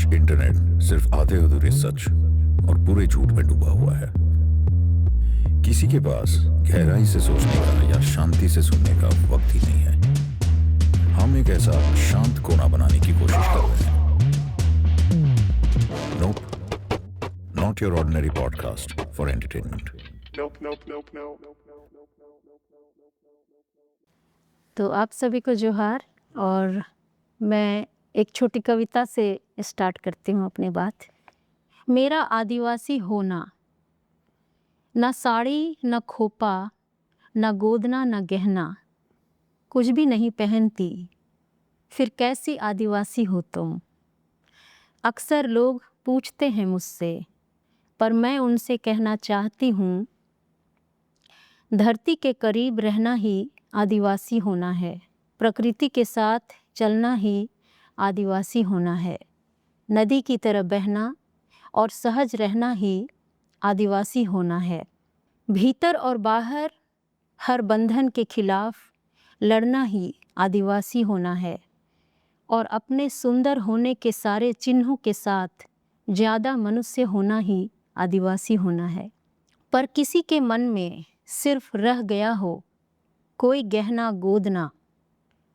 Internet सिर्फ आधे अधूरे सच और पूरे झूठ में डूबा हुआ है। किसी के पास गहराई से सोचने का या शांति से सुनने का वक्त ही नहीं है। हम एक ऐसा शांत कोना बनाने की कोशिश कर रहे हैं। Nope, not your ordinary podcast for entertainment. तो आप सभी को जोहार। और मैं एक छोटी कविता से स्टार्ट करती हूँ अपनी बात। मेरा आदिवासी होना, न साड़ी न खोपा न गोदना न गहना, कुछ भी नहीं पहनती, फिर कैसी आदिवासी हो तुम। अक्सर लोग पूछते हैं मुझसे, पर मैं उनसे कहना चाहती हूँ, धरती के करीब रहना ही आदिवासी होना है। प्रकृति के साथ चलना ही आदिवासी होना है। नदी की तरह बहना और सहज रहना ही आदिवासी होना है। भीतर और बाहर हर बंधन के खिलाफ लड़ना ही आदिवासी होना है। और अपने सुंदर होने के सारे चिन्हों के साथ ज़्यादा मनुष्य होना ही आदिवासी होना है। पर किसी के मन में सिर्फ रह गया हो कोई गहना गोदना,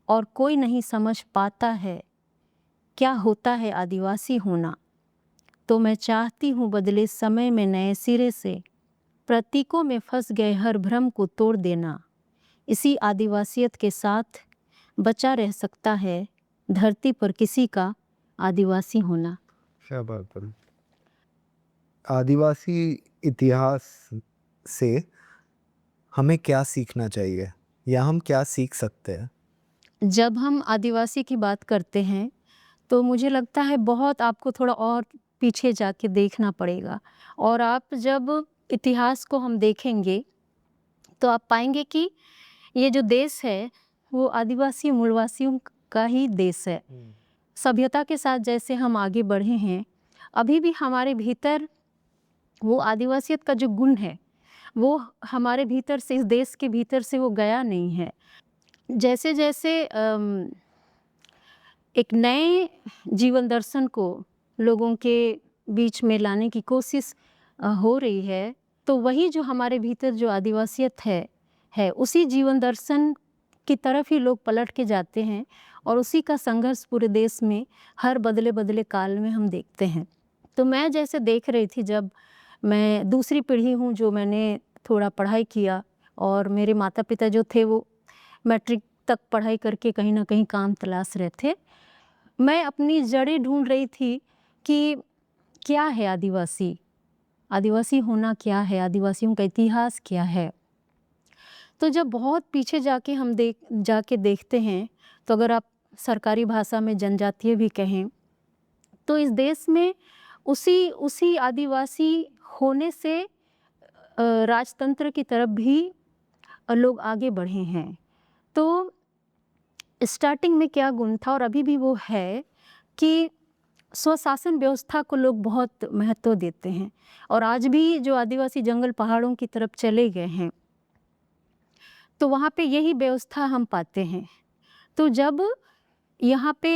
और कोई नहीं समझ पाता है क्या होता है आदिवासी होना। तो मैं चाहती हूँ बदले समय में नए सिरे से प्रतीकों में फंस गए हर भ्रम को तोड़ देना। इसी आदिवासियत के साथ बचा रह सकता है धरती पर किसी का आदिवासी होना। क्या बात है। आदिवासी इतिहास से हमें क्या सीखना चाहिए या हम क्या सीख सकते हैं? जब हम आदिवासी की बात करते हैं तो मुझे लगता है बहुत आपको थोड़ा और पीछे जाके देखना पड़ेगा। और आप जब इतिहास को हम देखेंगे तो आप पाएंगे कि ये जो देश है वो आदिवासी मूलवासियों का ही देश है। सभ्यता के साथ जैसे हम आगे बढ़े हैं, अभी भी हमारे भीतर वो आदिवासियत का जो गुण है वो हमारे भीतर से, इस देश के भीतर से वो गया नहीं है। जैसे जैसे एक नए जीवन दर्शन को लोगों के बीच में लाने की कोशिश हो रही है, तो वही जो हमारे भीतर जो आदिवासियत है उसी जीवन दर्शन की तरफ ही लोग पलट के जाते हैं। और उसी का संघर्ष पूरे देश में हर बदले बदले काल में हम देखते हैं। तो मैं जैसे देख रही थी, जब मैं दूसरी पीढ़ी हूँ जो मैंने थोड़ा पढ़ाई किया, और मेरे माता पिता जो थे वो मैट्रिक तक पढ़ाई करके कहीं ना कहीं काम तलाश रहे थे। मैं अपनी जड़ें ढूंढ रही थी कि क्या है आदिवासी, आदिवासी होना क्या है, आदिवासियों का इतिहास क्या है। तो जब बहुत पीछे जाके हम जाके देखते हैं, तो अगर आप सरकारी भाषा में जनजातीय भी कहें, तो इस देश में उसी आदिवासी होने से राजतंत्र की तरफ भी लोग आगे बढ़े हैं। तो स्टार्टिंग में क्या गुण था और अभी भी वो है कि स्वशासन व्यवस्था को लोग बहुत महत्व देते हैं। और आज भी जो आदिवासी जंगल पहाड़ों की तरफ चले गए हैं तो वहाँ पे यही व्यवस्था हम पाते हैं। तो जब यहाँ पे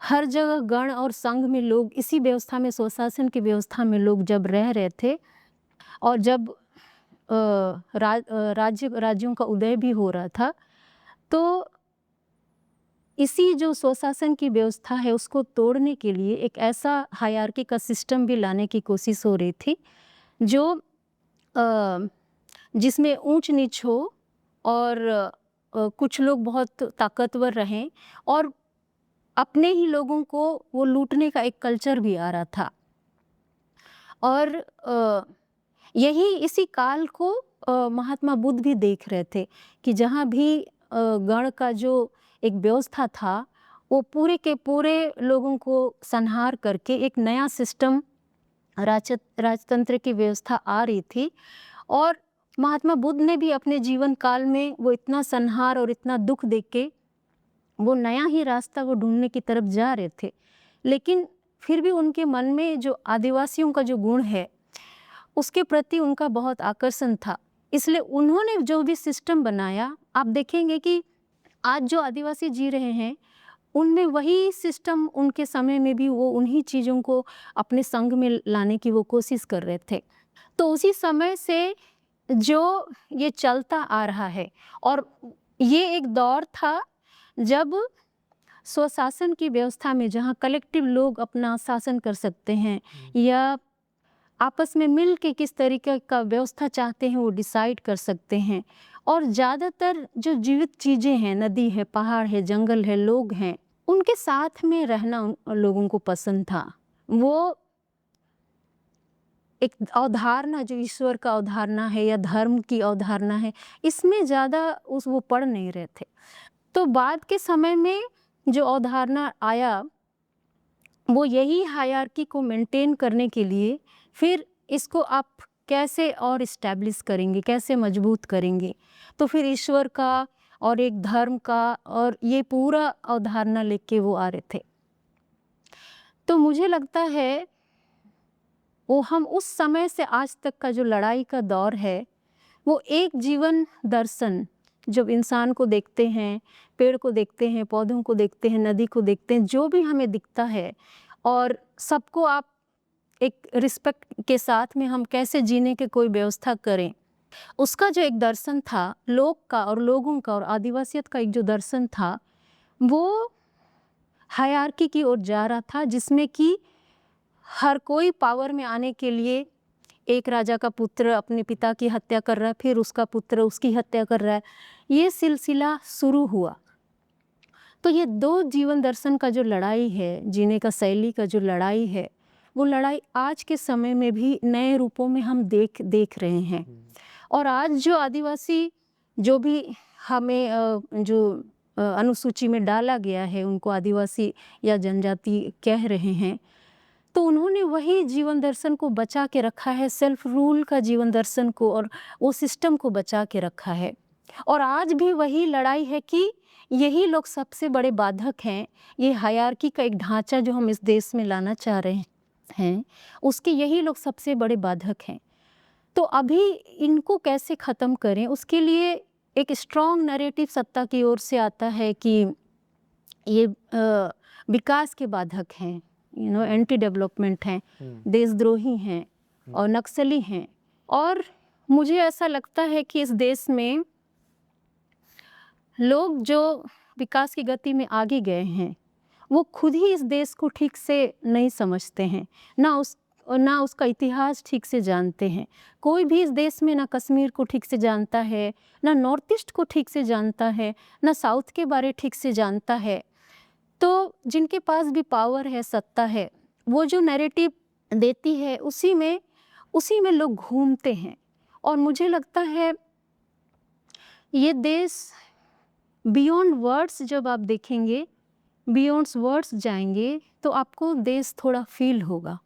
हर जगह गण और संघ में लोग इसी व्यवस्था में, स्वशासन की व्यवस्था में लोग जब रह रहे थे, और जब राज्यों का उदय भी हो रहा था, तो इसी जो स्वशासन की व्यवस्था है उसको तोड़ने के लिए एक ऐसा हायरार्की का सिस्टम भी लाने की कोशिश हो रही थी जो जिसमें ऊंच नीच हो, और कुछ लोग बहुत ताकतवर रहें और अपने ही लोगों को वो लूटने का एक कल्चर भी आ रहा था। और यही इसी काल को महात्मा बुद्ध भी देख रहे थे कि जहाँ भी गण का जो एक व्यवस्था था वो पूरे के पूरे लोगों को संहार करके एक नया सिस्टम, राजतंत्र की व्यवस्था आ रही थी। और महात्मा बुद्ध ने भी अपने जीवन काल में वो इतना संहार और इतना दुख देख के वो नया ही रास्ता वो ढूंढने की तरफ जा रहे थे। लेकिन फिर भी उनके मन में जो आदिवासियों का जो गुण है उसके प्रति उनका बहुत आकर्षण था। इसलिए उन्होंने जो भी सिस्टम बनाया, आप देखेंगे कि आज जो आदिवासी जी रहे हैं उनमें वही सिस्टम उनके समय में भी वो उन्हीं चीज़ों को अपने संग में लाने की वो कोशिश कर रहे थे। तो उसी समय से जो ये चलता आ रहा है, और ये एक दौर था जब स्वशासन की व्यवस्था में, जहाँ कलेक्टिव लोग अपना शासन कर सकते हैं या आपस में मिल के किस तरीके का व्यवस्था चाहते हैं वो डिसाइड कर सकते हैं। और ज़्यादातर जो जीवित चीज़ें हैं, नदी है, पहाड़ है, जंगल है, लोग हैं, उनके साथ में रहना उन लोगों को पसंद था। वो एक अवधारणा जो ईश्वर का अवधारणा है या धर्म की अवधारणा है, इसमें ज़्यादा वो पढ़ नहीं रहे थे। तो बाद के समय में जो अवधारणा आया, वो यही हायरार्की को मेंटेन करने के लिए फिर इसको आप कैसे और इस्टेब्लिश करेंगे, कैसे मजबूत करेंगे। तो फिर ईश्वर का और एक धर्म का और ये पूरा अवधारणा लेके वो आ रहे थे। तो मुझे लगता है वो हम उस समय से आज तक का जो लड़ाई का दौर है, वो एक जीवन दर्शन, जब इंसान को देखते हैं, पेड़ को देखते हैं, पौधों को देखते हैं, नदी को देखते हैं, जो भी हमें दिखता है, और सबको आप एक रिस्पेक्ट के साथ में हम कैसे जीने के कोई व्यवस्था करें, उसका जो एक दर्शन था लोक का और लोगों का और आदिवासियत का एक जो दर्शन था, वो हायरार्की की ओर जा रहा था, जिसमें कि हर कोई पावर में आने के लिए, एक राजा का पुत्र अपने पिता की हत्या कर रहा है, फिर उसका पुत्र उसकी हत्या कर रहा है, ये सिलसिला शुरू हुआ। तो ये दो जीवन दर्शन का जो लड़ाई है, जीने का शैली का जो लड़ाई है, वो लड़ाई आज के समय में भी नए रूपों में हम देख रहे हैं। और आज जो आदिवासी, जो भी हमें अनुसूची में डाला गया है, उनको आदिवासी या जनजाति कह रहे हैं, तो उन्होंने वही जीवन दर्शन को बचा के रखा है, सेल्फ रूल का जीवन दर्शन को और वो सिस्टम को बचा के रखा है। और आज भी वही लड़ाई है कि यही लोग सबसे बड़े बाधक हैं। ये हायरार्की का एक ढांचा जो हम इस देश में लाना चाह रहे हैं, उसके यही लोग सबसे बड़े बाधक हैं। तो अभी इनको कैसे ख़त्म करें, उसके लिए एक स्ट्रॉन्ग नैरेटिव सत्ता की ओर से आता है कि ये विकास के बाधक हैं, एंटी डेवलपमेंट हैं, देशद्रोही हैं और नक्सली हैं। और मुझे ऐसा लगता है कि इस देश में लोग जो विकास की गति में आगे गए हैं, वो खुद ही इस देश को ठीक से नहीं समझते हैं, ना उसका इतिहास ठीक से जानते हैं। कोई भी इस देश में ना कश्मीर को ठीक से जानता है, ना नॉर्थ ईस्ट को ठीक से जानता है, ना साउथ के बारे ठीक से जानता है। तो जिनके पास भी पावर है, सत्ता है, वो जो नैरेटिव देती है, उसी में लोग घूमते हैं। और मुझे लगता है ये देश बियॉन्ड वर्ड्स, जब आप देखेंगे, बियॉन्ड वर्ड्स जाएंगे, तो आपको देश थोड़ा फील होगा,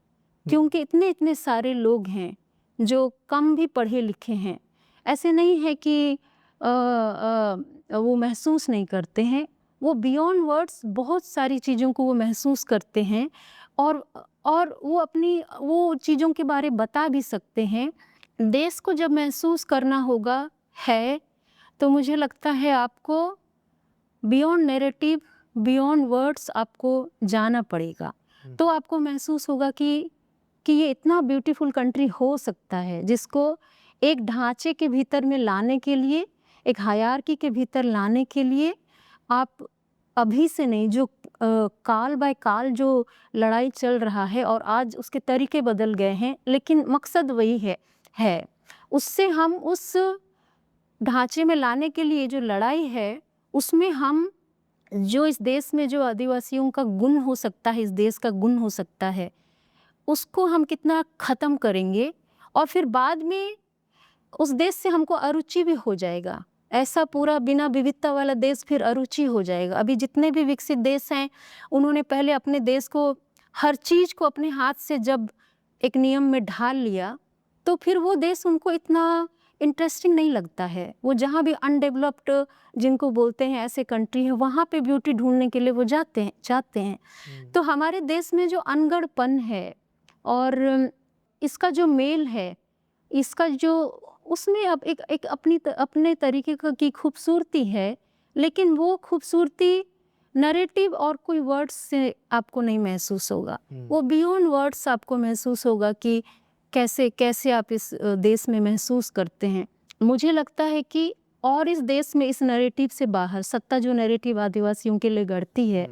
क्योंकि इतने सारे लोग हैं जो कम भी पढ़े लिखे हैं। ऐसे नहीं है कि वो महसूस नहीं करते हैं, वो बियॉन्ड वर्ड्स बहुत सारी चीज़ों को वो महसूस करते हैं, और वो अपनी वो चीज़ों के बारे बता भी सकते हैं। देश को जब महसूस करना होगा है, तो मुझे लगता है आपको बियॉन्ड नैरेटिव, बियॉन्ड वर्ड्स आपको जाना पड़ेगा। तो आपको महसूस होगा कि ये इतना ब्यूटीफुल कंट्री हो सकता है, जिसको एक ढांचे के भीतर में लाने के लिए, एक हायरार्की के भीतर लाने के लिए आप अभी से नहीं, जो काल बाय काल जो लड़ाई चल रहा है, और आज उसके तरीके बदल गए हैं, लेकिन मकसद वही है। उससे हम उस ढांचे में लाने के लिए जो लड़ाई है, उसमें हम जो इस देश में जो आदिवासियों का गुण हो सकता है, इस देश का गुण हो सकता है, उसको हम कितना ख़त्म करेंगे। और फिर बाद में उस देश से हमको अरुचि भी हो जाएगा। ऐसा पूरा बिना विविधता वाला देश फिर अरुचि हो जाएगा। अभी जितने भी विकसित देश हैं, उन्होंने पहले अपने देश को, हर चीज़ को अपने हाथ से जब एक नियम में ढाल लिया, तो फिर वो देश उनको इतना इंटरेस्टिंग नहीं लगता है। वो जहाँ भी अनडेवलप्ड जिनको बोलते हैं ऐसे कंट्री है, वहाँ पे ब्यूटी ढूंढने के लिए वो जाते हैं। तो हमारे देश में जो अनगढ़पन है और इसका जो मेल है, इसका जो उसमें अब एक अपने तरीके की खूबसूरती है, लेकिन वो खूबसूरती नरेटिव और कोई वर्ड्स से आपको नहीं महसूस होगा, वो बियॉन्ड वर्ड्स आपको महसूस होगा कि कैसे कैसे आप इस देश में महसूस करते हैं। मुझे लगता है कि और इस देश में इस नरेटिव से बाहर सत्ता जो नरेटिव आदिवासियों के लिए गढ़ती है,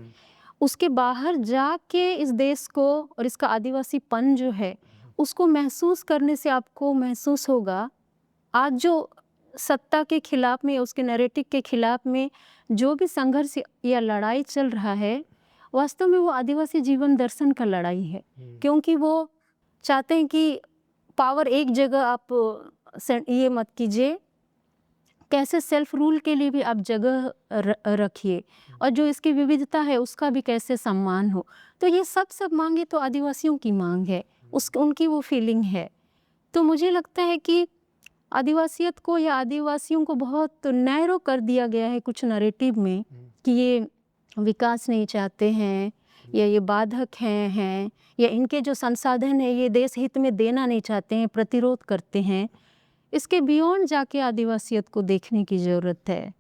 उसके बाहर जाके इस देश को और इसका आदिवासीपन जो है उसको महसूस करने से आपको महसूस होगा आज जो सत्ता के खिलाफ में, उसके नैरेटिव के खिलाफ में जो भी संघर्ष या लड़ाई चल रहा है, वास्तव में वो आदिवासी जीवन दर्शन का लड़ाई है। क्योंकि वो चाहते हैं कि पावर एक जगह आप ये मत कीजिए, कैसे सेल्फ रूल के लिए भी आप जगह रखिए और जो इसकी विविधता है उसका भी कैसे सम्मान हो। तो ये सब मांगे तो आदिवासियों की मांग है, उनकी वो फीलिंग है। तो मुझे लगता है कि आदिवासियत को या आदिवासियों को बहुत नैरो कर दिया गया है कुछ नैरेटिव में कि ये विकास नहीं चाहते हैं या ये बाधक हैं या इनके जो संसाधन है ये देश हित में देना नहीं चाहते हैं, प्रतिरोध करते हैं। इसके बियॉन्ड जाके आदिवासियत को देखने की ज़रूरत है।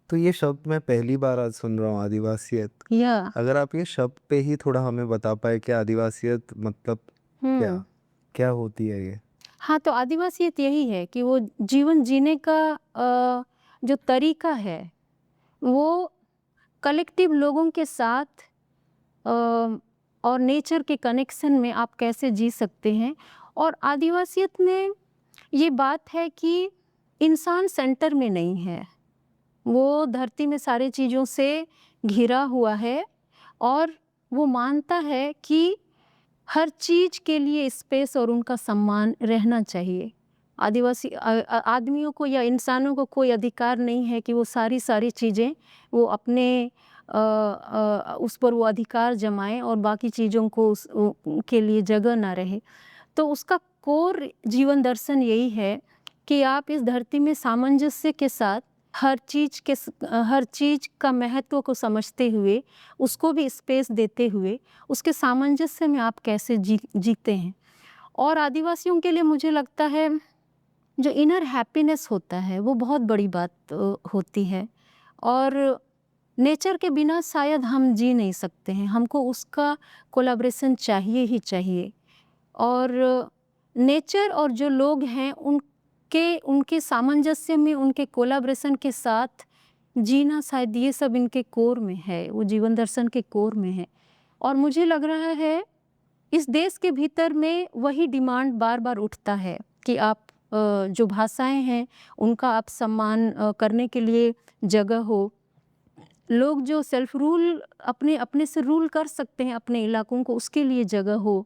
तो ये शब्द मैं पहली बार आज सुन रहा हूँ, आदिवासियत। या अगर आप ये शब्द पे ही थोड़ा हमें बता पाए कि आदिवासियत मतलब क्या क्या होती है ये? हाँ, तो आदिवासियत यही है कि वो जीवन जीने का जो तरीका है वो कलेक्टिव लोगों के साथ और नेचर के कनेक्शन में आप कैसे जी सकते हैं। और आदिवासियत में ये बात है कि इंसान सेंटर में नहीं है, वो धरती में सारे चीज़ों से घिरा हुआ है और वो मानता है कि हर चीज़ के लिए स्पेस और उनका सम्मान रहना चाहिए। आदिवासी आदमियों को या इंसानों को कोई अधिकार नहीं है कि वो सारी चीज़ें वो अपने उस पर वो अधिकार जमाएं और बाकी चीज़ों को के लिए जगह ना रहे। तो उसका कोर जीवन दर्शन यही है कि आप इस धरती में सामंजस्य के साथ हर चीज़ का महत्व को समझते हुए, उसको भी स्पेस देते हुए, उसके सामंजस्य में आप कैसे जीते हैं। और आदिवासियों के लिए मुझे लगता है जो इनर हैप्पीनेस होता है वो बहुत बड़ी बात होती है और नेचर के बिना शायद हम जी नहीं सकते हैं, हमको उसका कोलैबोरेशन चाहिए ही चाहिए। और नेचर और जो लोग हैं उनके सामंजस्य में, उनके कोलैबोरेशन के साथ जीना, शायद ये सब इनके कोर में है, वो जीवन दर्शन के कोर में है। और मुझे लग रहा है इस देश के भीतर में वही डिमांड बार बार उठता है कि आप जो भाषाएं हैं उनका आप सम्मान करने के लिए जगह हो, लोग जो सेल्फ रूल अपने से रूल कर सकते हैं अपने इलाकों को, उसके लिए जगह हो।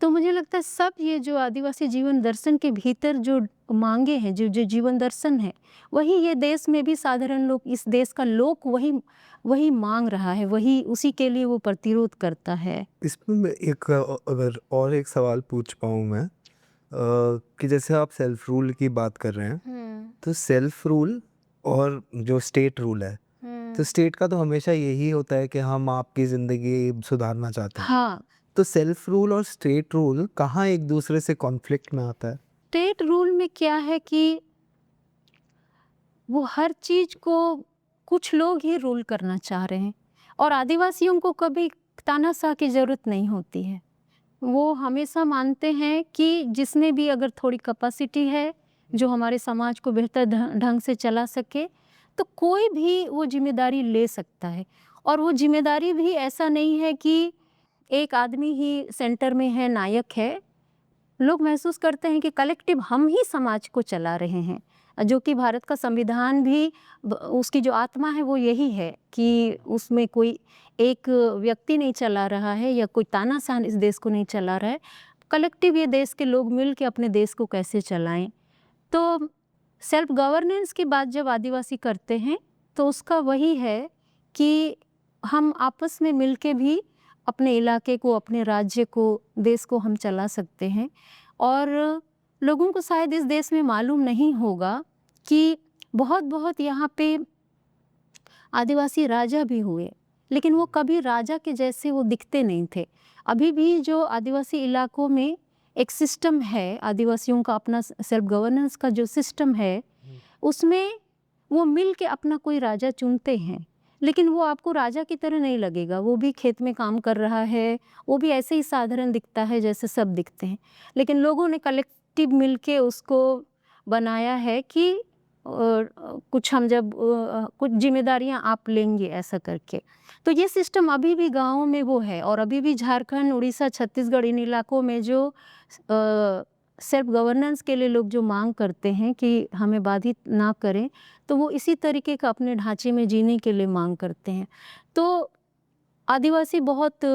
तो मुझे लगता है सब ये जो आदिवासी जीवन दर्शन के भीतर जो मांगे हैं, जो जीवन दर्शन है, वही ये देश में भी साधारण लोग, इस देश का लोग वही मांग रहा है, वही उसी के लिए वो प्रतिरोध करता है। इसमें मैं अगर और एक सवाल पूछ पाऊँ मैं, कि जैसे आप सेल्फ रूल की बात कर रहे हैं, तो सेल्फ रूल और जो स्टेट रूल है, तो स्टेट का तो हमेशा यही होता है कि हम आपकी ज़िंदगी सुधारना चाहते हैं। हाँ, तो सेल्फ रूल और स्टेट रूल कहाँ एक दूसरे से कॉन्फ्लिक्ट में आता है? स्टेट रूल में क्या है कि वो हर चीज़ को कुछ लोग ही रूल करना चाह रहे हैं और आदिवासियों को कभी तानाशाह की ज़रूरत नहीं होती है। वो हमेशा मानते हैं कि जिसमें भी अगर थोड़ी कैपेसिटी है जो हमारे समाज को बेहतर ढंग से चला सके, तो कोई भी वो जिम्मेदारी ले सकता है। और वो जिम्मेदारी भी ऐसा नहीं है कि एक आदमी ही सेंटर में है, नायक है। लोग महसूस करते हैं कि कलेक्टिव हम ही समाज को चला रहे हैं, जो कि भारत का संविधान भी उसकी जो आत्मा है वो यही है कि उसमें कोई एक व्यक्ति नहीं चला रहा है या कोई तानाशाह इस देश को नहीं चला रहा है। कलेक्टिव ये देश के लोग मिल के अपने देश को कैसे चलाएं। तो सेल्फ गवर्नेंस की बात जब आदिवासी करते हैं तो उसका वही है कि हम आपस में मिल के भी अपने इलाके को, अपने राज्य को, देश को हम चला सकते हैं। और लोगों को शायद इस देश में मालूम नहीं होगा कि बहुत यहाँ पे आदिवासी राजा भी हुए, लेकिन वो कभी राजा के जैसे वो दिखते नहीं थे। अभी भी जो आदिवासी इलाकों में एक सिस्टम है, आदिवासियों का अपना सेल्फ गवर्नेंस का जो सिस्टम है, उसमें वो मिल के अपना कोई राजा चुनते हैं, लेकिन वो आपको राजा की तरह नहीं लगेगा, वो भी खेत में काम कर रहा है, वो भी ऐसे ही साधारण दिखता है जैसे सब दिखते हैं, लेकिन लोगों ने कलेक्टिव मिलके उसको बनाया है कि कुछ हम जब कुछ जिम्मेदारियां आप लेंगे ऐसा करके। तो ये सिस्टम अभी भी गाँव में वो है, और अभी भी झारखंड, उड़ीसा, छत्तीसगढ़ इन इलाकों में जो सेल्फ गवर्नेंस के लिए लोग जो मांग करते हैं कि हमें बाधित ना करें, तो वो इसी तरीके का अपने ढांचे में जीने के लिए मांग करते हैं। तो आदिवासी बहुत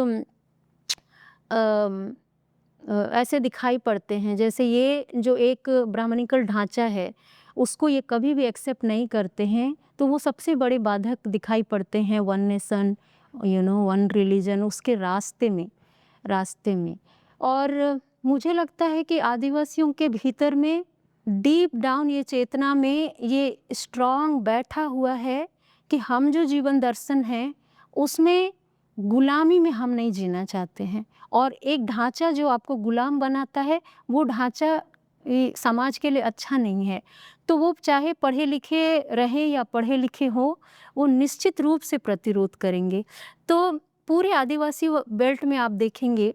ऐसे दिखाई पड़ते हैं, जैसे ये जो एक ब्राह्मणिकल ढांचा है उसको ये कभी भी एक्सेप्ट नहीं करते हैं, तो वो सबसे बड़े बाधक दिखाई पड़ते हैं वन नेशन, वन रिलीजन, उसके रास्ते में। और मुझे लगता है कि आदिवासियों के भीतर में डीप डाउन ये चेतना में ये स्ट्रांग बैठा हुआ है कि हम जो जीवन दर्शन है उसमें गुलामी में हम नहीं जीना चाहते हैं, और एक ढांचा जो आपको गुलाम बनाता है वो ढांचा ये समाज के लिए अच्छा नहीं है। तो वो चाहे पढ़े लिखे रहे या पढ़े लिखे हो, वो निश्चित रूप से प्रतिरोध करेंगे। तो पूरे आदिवासी बेल्ट में आप देखेंगे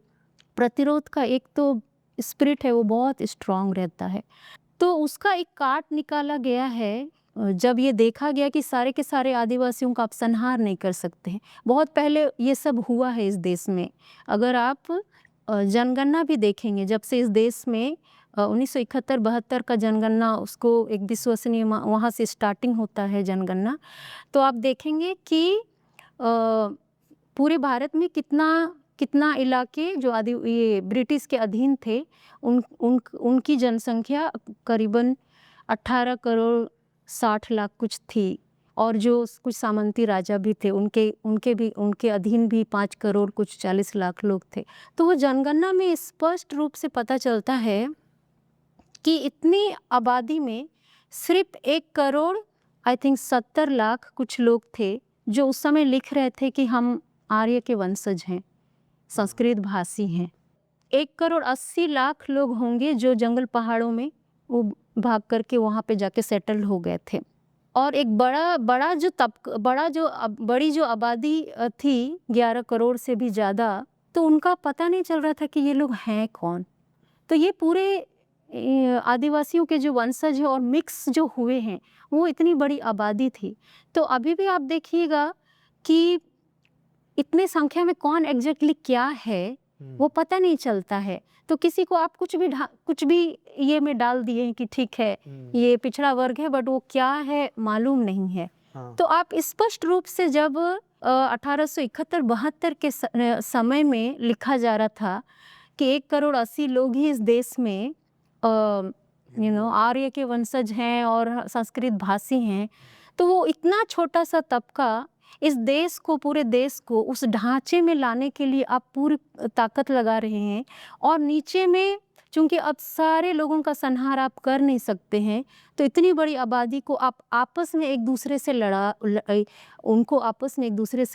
प्रतिरोध का एक तो स्पिरिट है, वो बहुत स्ट्रांग रहता है। तो उसका एक काट निकाला गया है जब ये देखा गया कि सारे के सारे आदिवासियों का आप संहार नहीं कर सकते हैं। बहुत पहले ये सब हुआ है इस देश में। अगर आप जनगणना भी देखेंगे, जब से इस देश में 1971-72 का जनगणना, उसको एक विश्वसनीय वहाँ से स्टार्टिंग होता है जनगणना, तो आप देखेंगे कि पूरे भारत में कितना इलाके जो ये ब्रिटिश के अधीन थे, उनकी जनसंख्या करीबन 18 करोड़ 60 लाख कुछ थी, और जो कुछ सामंती राजा भी थे उनके अधीन भी 5 करोड़ कुछ 40 लाख लोग थे। तो वो जनगणना में स्पष्ट रूप से पता चलता है कि इतनी आबादी में सिर्फ 1 करोड़ आई थिंक 70 लाख कुछ लोग थे जो उस समय लिख रहे थे कि हम आर्य के वंशज हैं, संस्कृत भाषी हैं। 1 करोड़ 80 लाख लोग होंगे जो जंगल पहाड़ों में वो भाग करके वहाँ पे जाके सेटल हो गए थे। और एक बड़ी जो आबादी थी 11 करोड़ से भी ज़्यादा, तो उनका पता नहीं चल रहा था कि ये लोग हैं कौन। तो ये पूरे आदिवासियों के जो वंशज हैं और मिक्स जो हुए हैं, वो इतनी बड़ी आबादी थी। तो अभी भी आप देखिएगा कि इतने संख्या में कौन एग्जैक्टली क्या है वो पता नहीं चलता है। तो किसी को आप कुछ भी ये में डाल दिए हैं कि ठीक है ये पिछड़ा वर्ग है, बट वो क्या है मालूम नहीं है। तो आप स्पष्ट रूप से जब 1871-72 के समय में लिखा जा रहा था कि 1 करोड़ 80 लोग ही इस देश में आर्य के वंशज हैं और संस्कृत भाषी हैं, तो वो इतना छोटा सा तबका इस देश को, पूरे देश को उस ढांचे में लाने के लिए आप पूरी ताकत लगा रहे हैं। और नीचे में चूंकि अब सारे लोगों का संहार आप कर नहीं सकते हैं, तो इतनी बड़ी आबादी को आप आपस में एक दूसरे से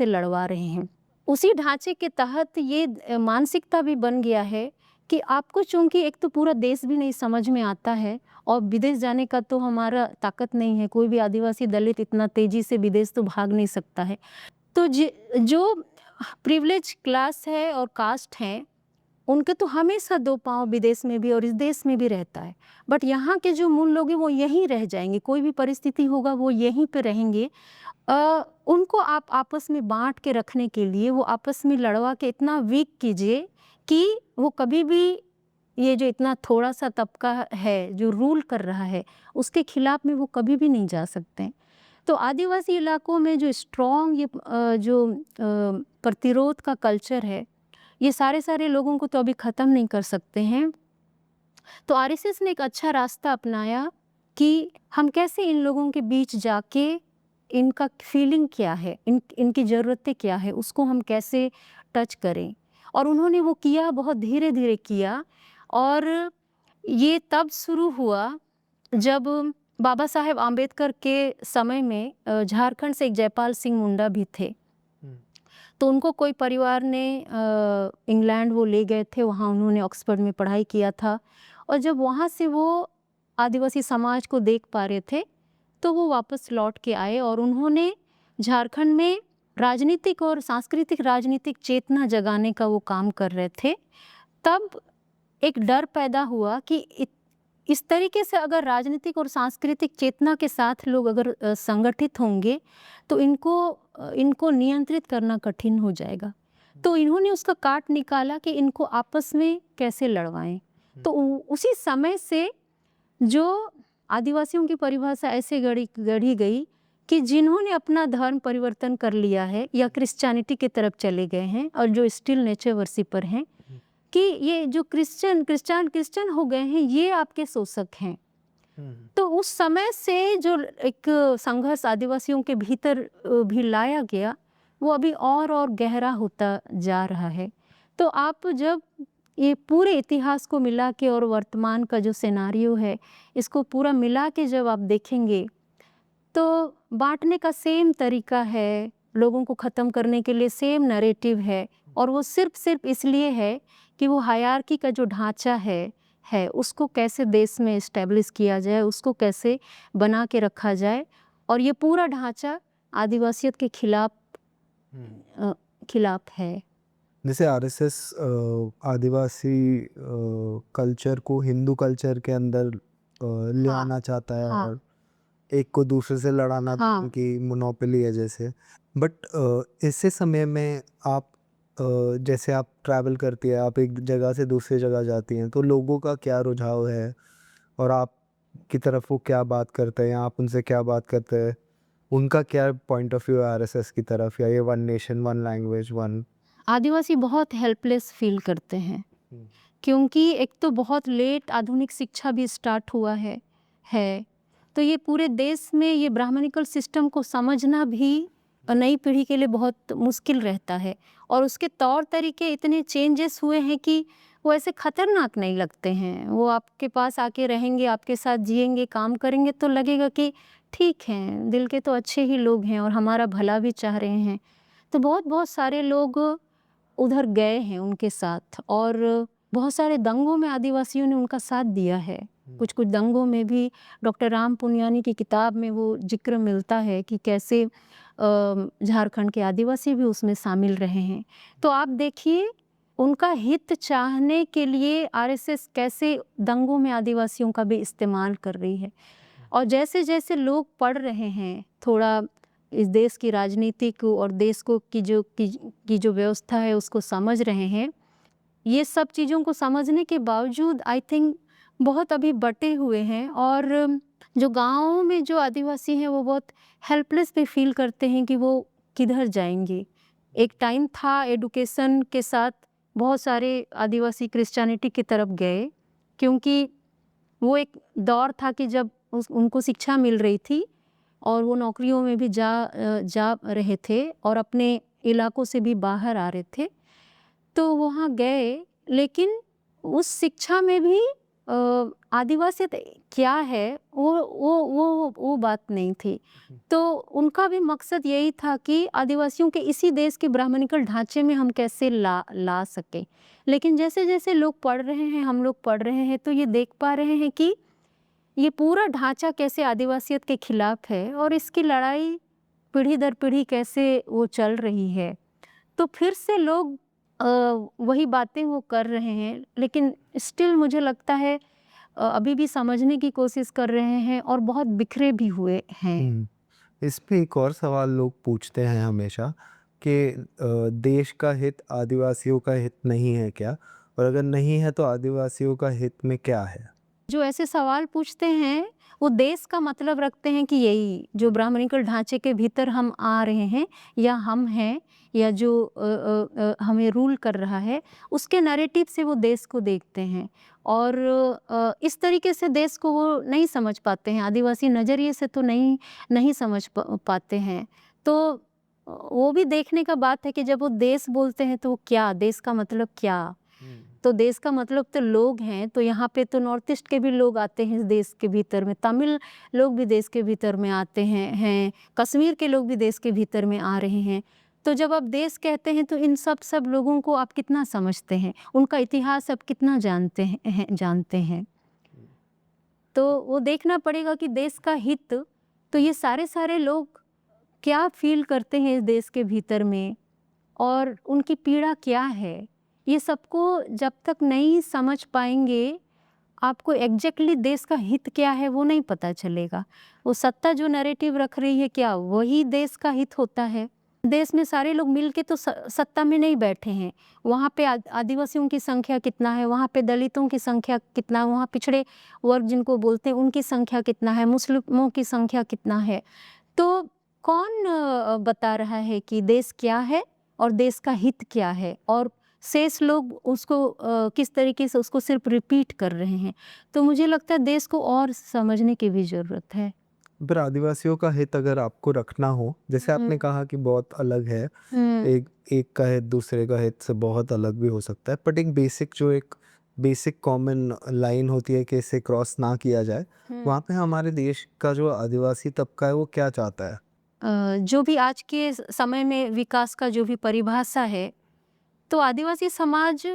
लड़वा रहे हैं। उसी ढांचे के तहत ये मानसिकता भी बन गया है कि आपको चूंकि एक तो पूरा देश भी नहीं समझ में आता है, और विदेश जाने का तो हमारा ताकत नहीं है, कोई भी आदिवासी दलित इतना तेजी से विदेश तो भाग नहीं सकता है। तो जो प्रिविलेज क्लास है और कास्ट है, उनके तो हमेशा 2 पाँव विदेश में भी और इस देश में भी रहता है, बट यहाँ के जो मूल लोग हैं वो यहीं रह जाएंगे, कोई भी परिस्थिति होगा वो यहीं पे रहेंगे। उनको आप आपस में बांट के रखने के लिए, वो आपस में लड़वा के इतना वीक कीजिए कि वो कभी भी ये जो इतना थोड़ा सा तबका है जो रूल कर रहा है उसके खिलाफ में वो कभी भी नहीं जा सकते। तो आदिवासी इलाकों में जो स्ट्रॉन्ग ये जो प्रतिरोध का कल्चर है, ये सारे लोगों को तो अभी ख़त्म नहीं कर सकते हैं। तो आरएसएस ने एक अच्छा रास्ता अपनाया कि हम कैसे इन लोगों के बीच जाके इनका फीलिंग क्या है, इनकी ज़रूरतें क्या है, उसको हम कैसे टच करें। और उन्होंने वो किया, बहुत धीरे धीरे किया। और ये तब शुरू हुआ जब बाबा साहेब आम्बेडकर के समय में झारखंड से एक जयपाल सिंह मुंडा भी थे। तो उनको कोई परिवार ने इंग्लैंड वो ले गए थे, वहाँ उन्होंने ऑक्सफोर्ड में पढ़ाई किया था, और जब वहाँ से वो आदिवासी समाज को देख पा रहे थे तो वो वापस लौट के आए और उन्होंने झारखंड में राजनीतिक और सांस्कृतिक राजनीतिक चेतना जगाने का वो काम कर रहे थे, तब एक डर पैदा हुआ कि इस तरीके से अगर राजनीतिक और सांस्कृतिक चेतना के साथ लोग अगर संगठित होंगे तो इनको नियंत्रित करना कठिन हो जाएगा। तो इन्होंने उसका काट निकाला कि इनको आपस में कैसे लड़वाएं। तो उसी समय से जो आदिवासियों की परिभाषा ऐसे गढ़ी गई कि जिन्होंने अपना धर्म परिवर्तन कर लिया है या क्रिश्चियनिटी की तरफ चले गए हैं और जो स्टिल नेचर वर्शिपर हैं, कि ये जो क्रिश्चियन हो गए हैं, ये आपके शोषक हैं। तो उस समय से जो एक संघर्ष आदिवासियों के भीतर भी लाया गया, वो अभी और गहरा होता जा रहा है। तो आप जब ये पूरे इतिहास को मिला के और वर्तमान का जो सिनेरियो है, इसको पूरा मिला के जब आप देखेंगे तो बांटने का सेम तरीका है, लोगों को ख़त्म करने के लिए सेम नैरेटिव है, और वो सिर्फ इसलिए है कि वो हायरार्की का जो ढांचा है उसको कैसे देश में इस्टेब्लिश किया जाए, उसको कैसे बना के रखा जाए, और ये पूरा ढांचा आदिवासियत के खिलाफ है। जैसे आरएसएस आदिवासी कल्चर को हिंदू कल्चर के अंदर ले हाँ, आना चाहता है, हाँ, और एक को दूसरे से लड़ाना हाँ। उनकी मोनोपोली है जैसे। बट ऐसे समय में आप जैसे आप ट्रैवल करती है, आप एक जगह से दूसरी जगह जाती हैं, तो लोगों का क्या रुझाव है और आप की तरफ वो क्या बात करते हैं या आप उनसे क्या बात करते हैं, उनका क्या पॉइंट ऑफ व्यू है आरएसएस की तरफ, या ये one nation one language one? आदिवासी बहुत हेल्पलेस फील करते हैं, क्योंकि एक तो बहुत लेट आधुनिक शिक्षा भी स्टार्ट हुआ है। तो ये पूरे देश में ये ब्राह्मणिकल सिस्टम को समझना भी नई पीढ़ी के लिए बहुत मुश्किल रहता है, और उसके तौर तरीके इतने चेंजेस हुए हैं कि वो ऐसे खतरनाक नहीं लगते हैं। वो आपके पास आके रहेंगे, आपके साथ जिएंगे, काम करेंगे, तो लगेगा कि ठीक है, दिल के तो अच्छे ही लोग हैं और हमारा भला भी चाह रहे हैं। तो बहुत सारे लोग उधर गए हैं उनके साथ, और बहुत सारे दंगों में आदिवासियों ने उनका साथ दिया है। कुछ दंगों में भी डॉक्टर राम पुनियानी की किताब में वो जिक्र मिलता है कि कैसे झारखंड के आदिवासी भी उसमें शामिल रहे हैं। तो आप देखिए, उनका हित चाहने के लिए आरएसएस कैसे दंगों में आदिवासियों का भी इस्तेमाल कर रही है। और जैसे जैसे लोग पढ़ रहे हैं, थोड़ा इस देश की राजनीति को और देश को की जो व्यवस्था है उसको समझ रहे हैं, ये सब चीज़ों को समझने के बावजूद आई थिंक बहुत अभी बटे हुए हैं, और जो गाँव में जो आदिवासी हैं वो बहुत हेल्पलेस भी फील करते हैं कि वो किधर जाएंगे। एक टाइम था एडुकेशन के साथ बहुत सारे आदिवासी क्रिश्चियनिटी की तरफ गए, क्योंकि वो एक दौर था कि जब उनको शिक्षा मिल रही थी और वो नौकरियों में भी जा रहे थे और अपने इलाकों से भी बाहर आ रहे थे, तो वहाँ गए। लेकिन उस शिक्षा में भी आदिवासियत क्या है वो बात नहीं थी। तो उनका भी मकसद यही था कि आदिवासियों के इसी देश के ब्राह्मणिकल ढांचे में हम कैसे ला सकें। लेकिन जैसे जैसे लोग पढ़ रहे हैं, हम लोग पढ़ रहे हैं, तो ये देख पा रहे हैं कि ये पूरा ढांचा कैसे आदिवासियत के खिलाफ है और इसकी लड़ाई पीढ़ी दर पीढ़ी कैसे वो चल रही है। तो फिर से लोग वही बातें वो कर रहे हैं, लेकिन स्टिल मुझे लगता है अभी भी समझने की कोशिश कर रहे हैं और बहुत बिखरे भी हुए हैं। इस पे एक और सवाल लोग पूछते हैं हमेशा कि देश का हित आदिवासियों का हित नहीं है क्या, और अगर नहीं है तो आदिवासियों का हित में क्या है? जो ऐसे सवाल पूछते हैं वो देश का मतलब रखते हैं कि यही जो ब्राह्मणिकल ढांचे के भीतर हम आ रहे हैं या हम हैं या जो हमें रूल कर रहा है, उसके नैरेटिव से वो देश को देखते हैं, और इस तरीके से देश को वो नहीं समझ पाते हैं, आदिवासी नज़रिए से तो नहीं समझ पाते हैं। तो वो भी देखने का बात है कि जब वो देश बोलते हैं तो वो क्या, देश का मतलब क्या? तो देश का मतलब तो लोग हैं। तो यहाँ पे तो नॉर्थ ईस्ट के भी लोग आते हैं इस देश के भीतर में, तमिल लोग भी देश के भीतर में आते हैं, कश्मीर के लोग भी देश के भीतर में आ रहे हैं। तो जब आप देश कहते हैं तो इन सब लोगों को आप कितना समझते हैं, उनका इतिहास आप कितना जानते हैं। तो वो देखना पड़ेगा कि देश का हित तो ये सारे लोग क्या फील करते हैं इस देश के भीतर में और उनकी पीड़ा क्या है, ये सबको जब तक नहीं समझ पाएंगे आपको एग्जैक्टली देश का हित क्या है वो नहीं पता चलेगा। वो सत्ता जो नैरेटिव रख रही है क्या वही देश का हित होता है? देश में सारे लोग मिलके तो सत्ता में नहीं बैठे हैं। वहाँ पे आदिवासियों की संख्या कितना है, वहाँ पे दलितों की संख्या कितना, वहाँ पिछड़े वर्ग जिनको बोलते हैं उनकी संख्या कितना है, मुस्लिमों की संख्या कितना है। तो कौन बता रहा है कि देश क्या है और देश का हित क्या है, और शेष लोग उसको किस तरीके से उसको सिर्फ रिपीट कर रहे हैं। तो मुझे लगता है देश को और समझने की भी ज़रूरत है। पर आदिवासियों का हित अगर आपको रखना हो, जैसे आपने कहा कि बहुत अलग है, एक एक का हित दूसरे का हित से बहुत अलग भी हो सकता है, बट एक बेसिक कॉमन लाइन होती है कि इसे क्रॉस ना किया जाए। वहाँ पे हमारे देश का जो आदिवासी तबका है वो क्या चाहता है? जो भी आज के समय में विकास का जो भी परिभाषा है, तो आदिवासी समाज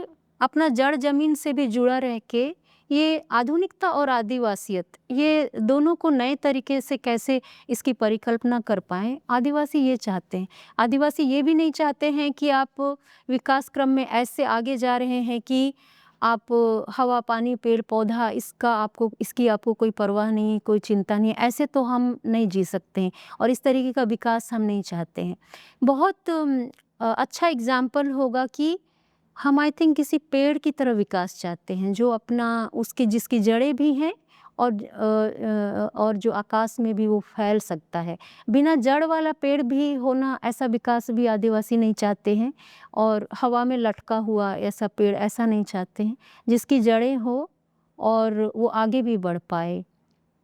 अपना जड़ जमीन से भी जुड़ा रह के ये आधुनिकता और आदिवासियत ये दोनों को नए तरीके से कैसे इसकी परिकल्पना कर पाएं, आदिवासी ये चाहते हैं। आदिवासी ये भी नहीं चाहते हैं कि आप विकास क्रम में ऐसे आगे जा रहे हैं कि आप हवा पानी पेड़ पौधा इसकी आपको कोई परवाह नहीं, कोई चिंता नहीं, ऐसे तो हम नहीं जी सकते हैं और इस तरीके का विकास हम नहीं चाहते हैं। बहुत अच्छा एग्जाम्पल होगा कि हम आई थिंक किसी पेड़ की तरह विकास चाहते हैं जो अपना उसकी जिसकी जड़ें भी हैं और जो आकाश में भी वो फैल सकता है। बिना जड़ वाला पेड़ भी होना, ऐसा विकास भी आदिवासी नहीं चाहते हैं, और हवा में लटका हुआ ऐसा पेड़ ऐसा नहीं चाहते हैं, जिसकी जड़ें हो और वो आगे भी बढ़ पाए।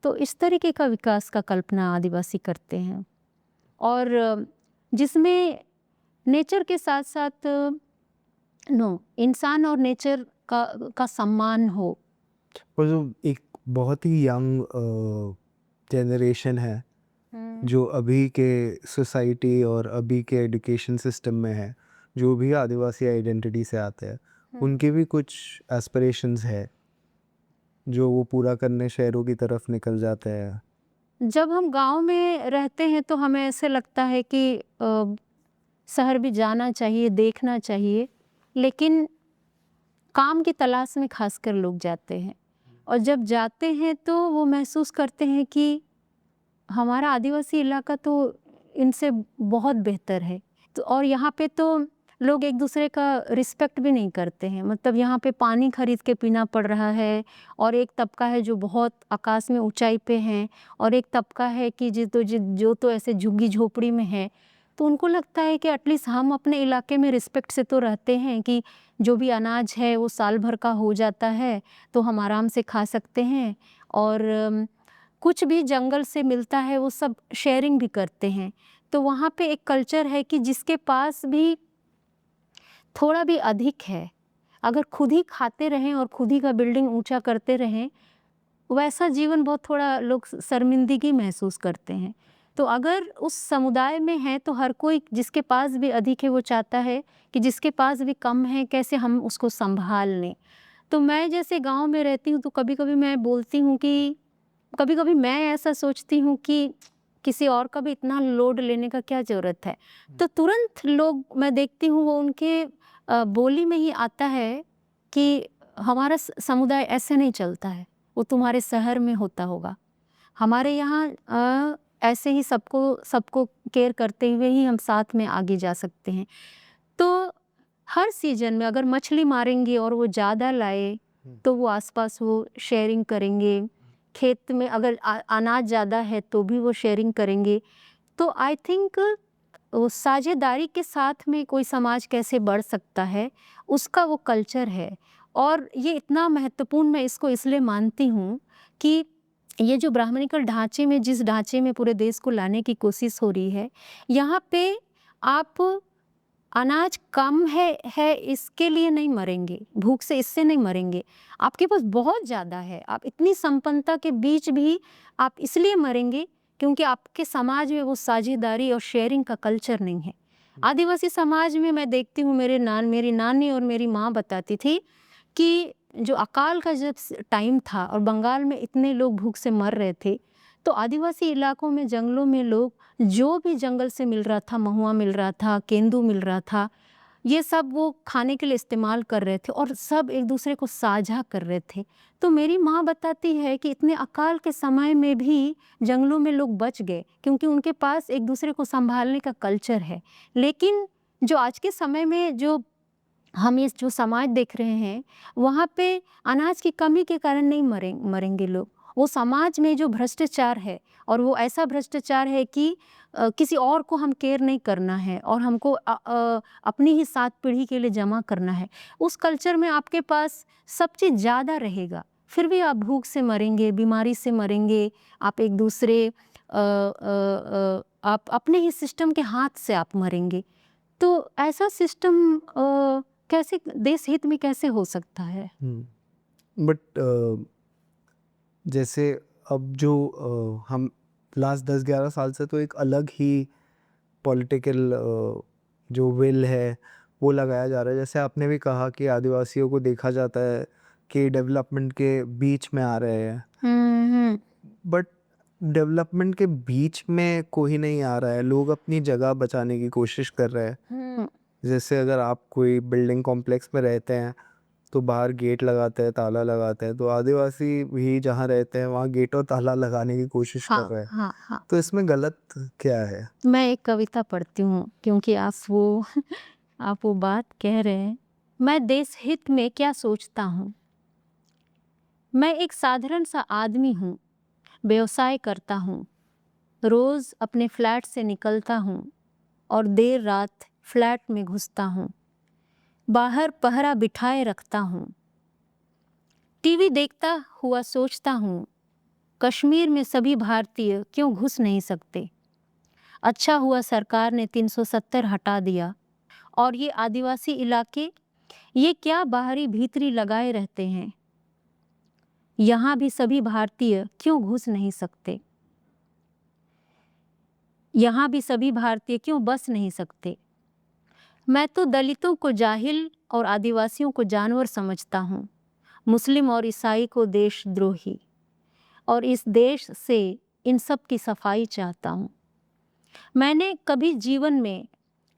तो इस तरीके का विकास का कल्पना आदिवासी करते हैं, और जिसमें नेचर के साथ साथ इंसान और नेचर का सम्मान हो। और जो एक बहुत ही यंग जनरेशन है जो अभी के सोसाइटी और अभी के एजुकेशन सिस्टम में है, जो भी आदिवासी आइडेंटिटी से आते हैं, उनके भी कुछ एस्पिरेशंस है जो वो पूरा करने शहरों की तरफ निकल जाते हैं। जब हम गांव में रहते हैं तो हमें ऐसे लगता है कि शहर भी जाना चाहिए, देखना चाहिए, लेकिन काम की तलाश में खासकर लोग जाते हैं, और जब जाते हैं तो वो महसूस करते हैं कि हमारा आदिवासी इलाका तो इनसे बहुत बेहतर है। तो और यहाँ पे तो लोग एक दूसरे का रिस्पेक्ट भी नहीं करते हैं। मतलब यहाँ पे पानी खरीद के पीना पड़ रहा है, और एक तबका है जो बहुत आकाश में ऊंचाई पे हैं, और एक तबका है कि जो तो ऐसे झुग्गी झोपड़ी में है। तो उनको लगता है कि एटलीस्ट हम अपने इलाके में रिस्पेक्ट से तो रहते हैं कि जो भी अनाज है वो साल भर का हो जाता है तो हम आराम से खा सकते हैं, और कुछ भी जंगल से मिलता है वो सब शेयरिंग भी करते हैं। तो वहाँ पे एक कल्चर है कि जिसके पास भी थोड़ा भी अधिक है, अगर खुद ही खाते रहें और खुद ही का बिल्डिंग ऊंचा करते रहें, वैसा जीवन बहुत थोड़ा लोग शर्मिंदगी महसूस करते हैं। तो अगर उस समुदाय में है तो हर कोई जिसके पास भी अधिक है वो चाहता है कि जिसके पास भी कम है कैसे हम उसको संभाल लें। तो मैं जैसे गांव में रहती हूँ तो कभी कभी मैं बोलती हूँ कि कभी कभी मैं ऐसा सोचती हूँ कि किसी और का भी इतना लोड लेने का क्या ज़रूरत है। तो तुरंत लोग मैं देखती हूँ वो उनके बोली में ही आता है कि हमारा समुदाय ऐसे नहीं चलता है, वो तुम्हारे शहर में होता होगा, हमारे यहाँ ऐसे ही सबको केयर करते हुए ही हम साथ में आगे जा सकते हैं। तो हर सीजन में अगर मछली मारेंगे और वो ज़्यादा लाए तो वो आसपास वो शेयरिंग करेंगे, खेत में अगर अनाज ज़्यादा है तो भी वो शेयरिंग करेंगे। तो आई थिंक वो साझेदारी के साथ में कोई समाज कैसे बढ़ सकता है, उसका वो कल्चर है। और ये इतना महत्वपूर्ण मैं इसको इसलिए मानती हूँ कि ये जो ब्राह्मणिकल ढांचे में जिस ढांचे में पूरे देश को लाने की कोशिश हो रही है, यहाँ पे आप अनाज कम है इसके लिए नहीं मरेंगे, भूख से इससे नहीं मरेंगे, आपके पास बहुत ज़्यादा है, आप इतनी संपन्नता के बीच भी आप इसलिए मरेंगे क्योंकि आपके समाज में वो साझेदारी और शेयरिंग का कल्चर नहीं है। आदिवासी समाज में मैं देखती हूँ, मेरी नानी और मेरी माँ बताती थी कि जो अकाल का जब टाइम था और बंगाल में इतने लोग भूख से मर रहे थे, तो आदिवासी इलाकों में, जंगलों में लोग जो भी जंगल से मिल रहा था, महुआ मिल रहा था, केंदू मिल रहा था, ये सब वो खाने के लिए इस्तेमाल कर रहे थे और सब एक दूसरे को साझा कर रहे थे। तो मेरी माँ बताती है कि इतने अकाल के समय में भी जंगलों में लोग बच गए क्योंकि उनके पास एक दूसरे को संभालने का कल्चर है। लेकिन जो आज के समय में जो हम इस जो समाज देख रहे हैं, वहाँ पे अनाज की कमी के कारण नहीं मरेंगे लोग। वो समाज में जो भ्रष्टाचार है, और वो ऐसा भ्रष्टाचार है कि किसी और को हम केयर नहीं करना है और हमको अपनी ही 7 पीढ़ी के लिए जमा करना है। उस कल्चर में आपके पास सब चीज़ ज़्यादा रहेगा, फिर भी आप भूख से मरेंगे, बीमारी से मरेंगे, आप एक दूसरे आप अपने ही सिस्टम के हाथ से आप मरेंगे। तो ऐसा सिस्टम कैसे देश हित में कैसे हो सकता है? बट जैसे अब जो हम लास्ट 10-11 साल से तो एक अलग ही पॉलिटिकल जो विल है वो लगाया जा रहा है। जैसे आपने भी कहा कि आदिवासियों को देखा जाता है कि डेवलपमेंट के बीच में आ रहे हैं, बट डेवलपमेंट के बीच में कोई नहीं आ रहा है, लोग अपनी जगह बचाने की कोशिश कर रहे हैं। जैसे अगर आप कोई बिल्डिंग कॉम्प्लेक्स में रहते हैं तो बाहर गेट लगाते हैं, ताला लगाते हैं, तो आदिवासी भी जहाँ रहते हैं वहाँ गेट और ताला लगाने की कोशिश कर रहे हैं। हाँ, हाँ। तो इसमें गलत क्या है? मैं एक कविता पढ़ती हूँ क्योंकि आप वो बात कह रहे हैं। मैं देश हित में क्या सोचता हूँ। मैं एक साधारण सा आदमी हूँ, व्यवसाय करता हूँ, रोज़ अपने फ्लैट से निकलता हूँ और देर रात फ्लैट में घुसता हूँ। बाहर पहरा बिठाए रखता हूँ, टीवी देखता हुआ सोचता हूँ, कश्मीर में सभी भारतीय क्यों घुस नहीं सकते। अच्छा हुआ सरकार ने 370 हटा दिया और ये आदिवासी इलाके ये क्या बाहरी भीतरी लगाए रहते हैं। यहाँ भी सभी भारतीय क्यों घुस नहीं सकते। यहाँ भी सभी भारतीय क्यों बस नहीं सकते। मैं तो दलितों को जाहिल और आदिवासियों को जानवर समझता हूँ, मुस्लिम और ईसाई को देशद्रोही, और इस देश से इन सब की सफाई चाहता हूँ। मैंने कभी जीवन में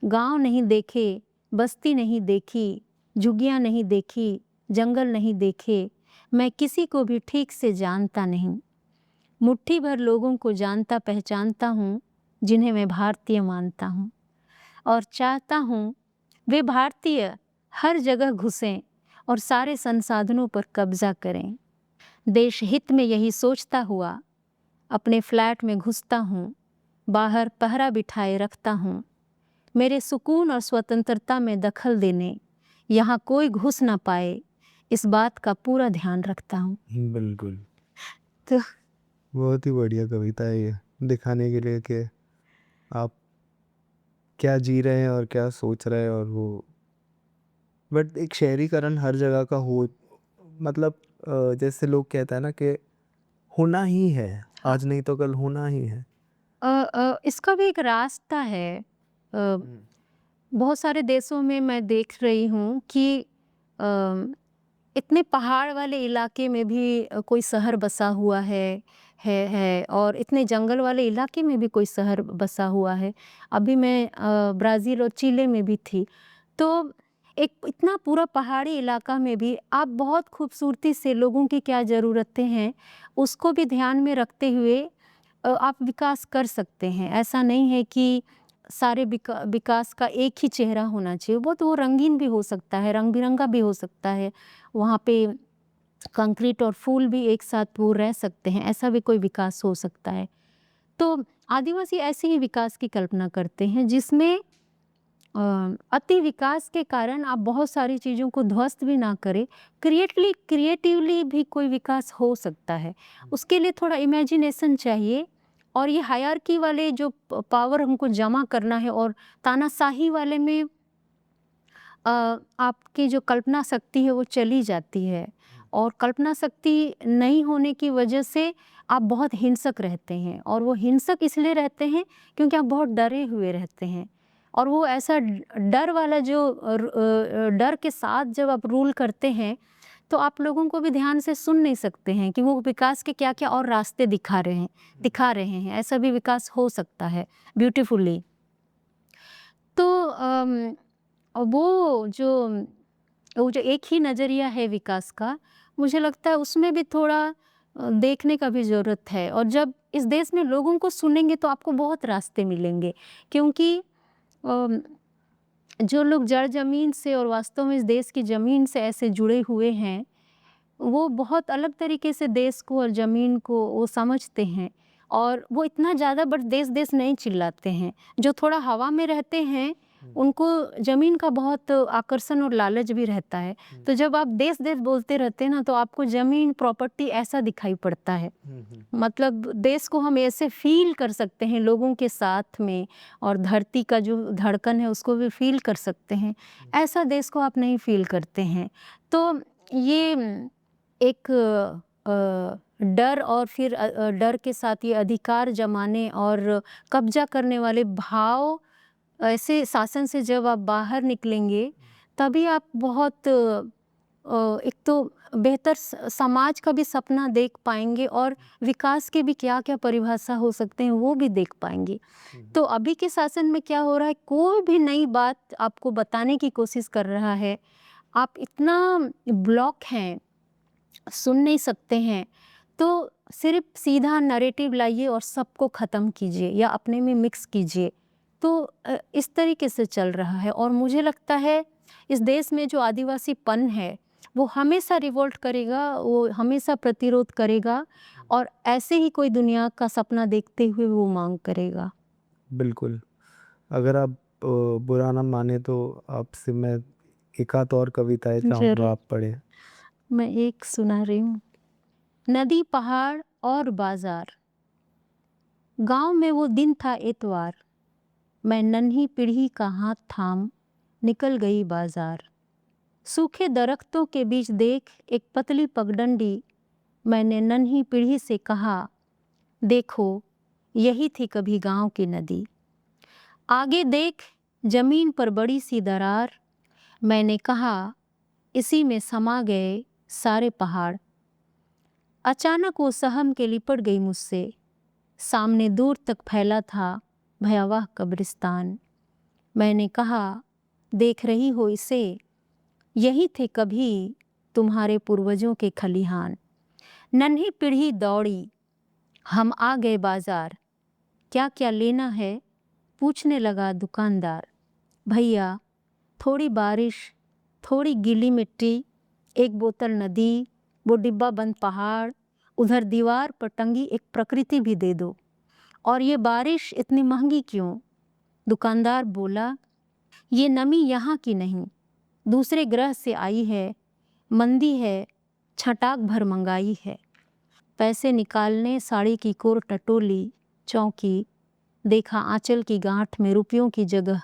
गांव नहीं देखे, बस्ती नहीं देखी, झुग्गियाँ नहीं देखी, जंगल नहीं देखे। मैं किसी को भी ठीक से जानता नहीं, मुट्ठी भर लोगों को जानता पहचानता हूँ जिन्हें मैं भारतीय मानता हूँ और चाहता हूँ वे भारतीय हर जगह घुसें और सारे संसाधनों पर कब्जा करें। देश हित में यही सोचता हुआ अपने फ्लैट में घुसता हूँ, बाहर पहरा बिठाए रखता हूँ। मेरे सुकून और स्वतंत्रता में दखल देने यहाँ कोई घुस ना पाए, इस बात का पूरा ध्यान रखता हूँ। बिल्कुल, तो बहुत ही बढ़िया कविता है ये, दिखाने के लिए कि आप क्या जी रहे हैं और क्या सोच रहे हैं। और वो बट एक शहरीकरण हर जगह का हो, मतलब जैसे लोग कहते हैं ना कि होना ही है, आज नहीं तो कल होना ही है। इसका भी एक रास्ता है। बहुत सारे देशों में मैं देख रही हूँ कि इतने पहाड़ वाले इलाके में भी कोई शहर बसा हुआ है और इतने जंगल वाले इलाके में भी कोई शहर बसा हुआ है। अभी मैं ब्राज़ील और चिले में भी थी, तो एक इतना पूरा पहाड़ी इलाका में भी आप बहुत खूबसूरती से लोगों की क्या ज़रूरतें हैं उसको भी ध्यान में रखते हुए आप विकास कर सकते हैं। ऐसा नहीं है कि सारे विकास का एक ही चेहरा होना चाहिए, वो रंगीन भी हो सकता है, रंग बिरंगा भी हो सकता है। वहाँ पे कंक्रीट और फूल भी एक साथ वो रह सकते हैं, ऐसा भी कोई विकास हो सकता है। तो आदिवासी ऐसे ही विकास की कल्पना करते हैं जिसमें अति विकास के कारण आप बहुत सारी चीज़ों को ध्वस्त भी ना करें, क्रिएटिवली भी कोई विकास हो सकता है। उसके लिए थोड़ा इमेजिनेशन चाहिए और ये हायरार्की वाले जो पावर हमको जमा करना है और तानाशाही वाले में आपकी जो कल्पना शक्ति है वो चली जाती है और कल्पना शक्ति नहीं होने की वजह से आप बहुत हिंसक रहते हैं और वो हिंसक इसलिए रहते हैं क्योंकि आप बहुत डरे हुए रहते हैं और वो ऐसा डर वाला जो डर के साथ जब आप रूल करते हैं तो आप लोगों को भी ध्यान से सुन नहीं सकते हैं कि वो विकास के क्या क्या और रास्ते दिखा रहे हैं। ऐसा भी विकास हो सकता है ब्यूटीफुली। तो वो जो एक ही नज़रिया है विकास का, मुझे लगता है उसमें भी थोड़ा देखने का भी ज़रूरत है। और जब इस देश में लोगों को सुनेंगे तो आपको बहुत रास्ते मिलेंगे, क्योंकि जो लोग जड़ ज़मीन से और वास्तव में इस देश की ज़मीन से ऐसे जुड़े हुए हैं, वो बहुत अलग तरीके से देश को और ज़मीन को वो समझते हैं, और वो इतना ज़्यादा बट देश देश नहीं चिल्लाते हैं। जो थोड़ा हवा में रहते हैं उनको ज़मीन का बहुत आकर्षण और लालच भी रहता है। तो जब आप देश देश बोलते रहते हैं ना, तो आपको ज़मीन प्रॉपर्टी ऐसा दिखाई पड़ता है। मतलब देश को हम ऐसे फील कर सकते हैं लोगों के साथ में, और धरती का जो धड़कन है उसको भी फील कर सकते हैं। ऐसा देश को आप नहीं फील करते हैं। तो ये एक डर, और फिर डर के साथ ये अधिकार जमाने और कब्जा करने वाले भाव, ऐसे शासन से जब आप बाहर निकलेंगे तभी आप बहुत एक तो बेहतर समाज का भी सपना देख पाएंगे, और विकास के भी क्या क्या परिभाषा हो सकते हैं वो भी देख पाएंगे। तो अभी के शासन में क्या हो रहा है, कोई भी नई बात आपको बताने की कोशिश कर रहा है, आप इतना ब्लॉक हैं, सुन नहीं सकते हैं। तो सिर्फ सीधा नैरेटिव लाइए और सबको ख़त्म कीजिए या अपने में मिक्स कीजिए। तो इस तरीके से चल रहा है, और मुझे लगता है इस देश में जो आदिवासीपन है वो हमेशा रिवोल्ट करेगा, वो हमेशा प्रतिरोध करेगा, और ऐसे ही कोई दुनिया का सपना देखते हुए वो मांग करेगा। बिल्कुल। अगर आप बुरा ना माने तो आपसे मैं एक आध और कविताएं जरूर। चाहूँगा आप पढ़ें। मैं एक सुना रही हूँ। नदी, पहाड़ और बाजार, गांव में वो दिन था एतवार, मैं नन्ही पीढ़ी का हाथ थाम निकल गई बाजार। सूखे दरख्तों के बीच देख एक पतली पगडंडी, मैंने नन्ही पीढ़ी से कहा, देखो यही थी कभी गांव की नदी। आगे देख जमीन पर बड़ी सी दरार, मैंने कहा इसी में समा गए सारे पहाड़। अचानक वो सहम के लिपट गई मुझसे, सामने दूर तक फैला था भयावह कब्रिस्तान। मैंने कहा, देख रही हो इसे, यही थे कभी तुम्हारे पूर्वजों के खलिहान। नन्ही पीढ़ी दौड़ी, हम आ गए बाजार, क्या क्या लेना है पूछने लगा दुकानदार। भैया थोड़ी बारिश, थोड़ी गीली मिट्टी, एक बोतल नदी, वो डिब्बा बंद पहाड़, उधर दीवार पर टंगी एक प्रकृति भी दे दो। और ये बारिश इतनी महंगी क्यों? दुकानदार बोला, ये नमी यहाँ की नहीं, दूसरे ग्रह से आई है, मंदी है, छटाक भर मंगाई है। पैसे निकालने साड़ी की कोर टटोली, चौंकी, देखा आंचल की गांठ में रुपयों की जगह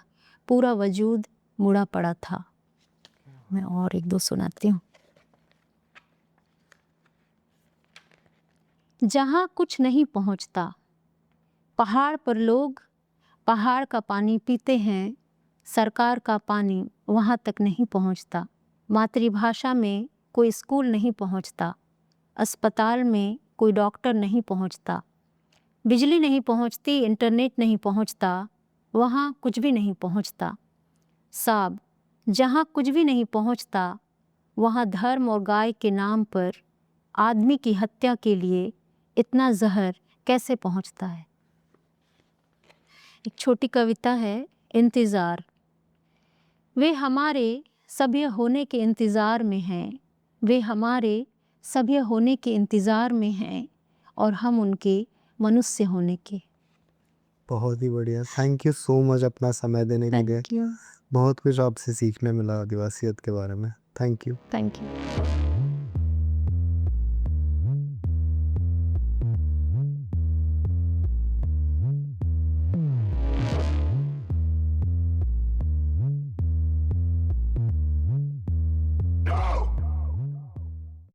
पूरा वजूद मुड़ा पड़ा था। मैं और एक दो सुनाती हूँ। जहाँ कुछ नहीं पहुँचता, पहाड़ पर लोग पहाड़ का पानी पीते हैं, सरकार का पानी वहाँ तक नहीं पहुँचता। मातृभाषा में कोई स्कूल नहीं पहुँचता, अस्पताल में कोई डॉक्टर नहीं पहुँचता, बिजली नहीं पहुँचती, इंटरनेट नहीं पहुँचता, वहाँ कुछ भी नहीं पहुँचता। साहब, जहाँ कुछ भी नहीं पहुँचता, वहाँ धर्म और गाय के नाम पर आदमी की हत्या के लिए इतना जहर कैसे पहुँचता है। एक छोटी कविता है, इंतज़ार। वे हमारे सभ्य होने के इंतज़ार में हैं, वे हमारे सभ्य होने के इंतज़ार में हैं, और हम उनके मनुष्य होने के। बहुत ही बढ़िया। थैंक यू सो मच अपना समय देने के लिए। Thank you. बहुत कुछ आपसे सीखने मिला आदिवासियत के बारे में। Thank you. Thank you.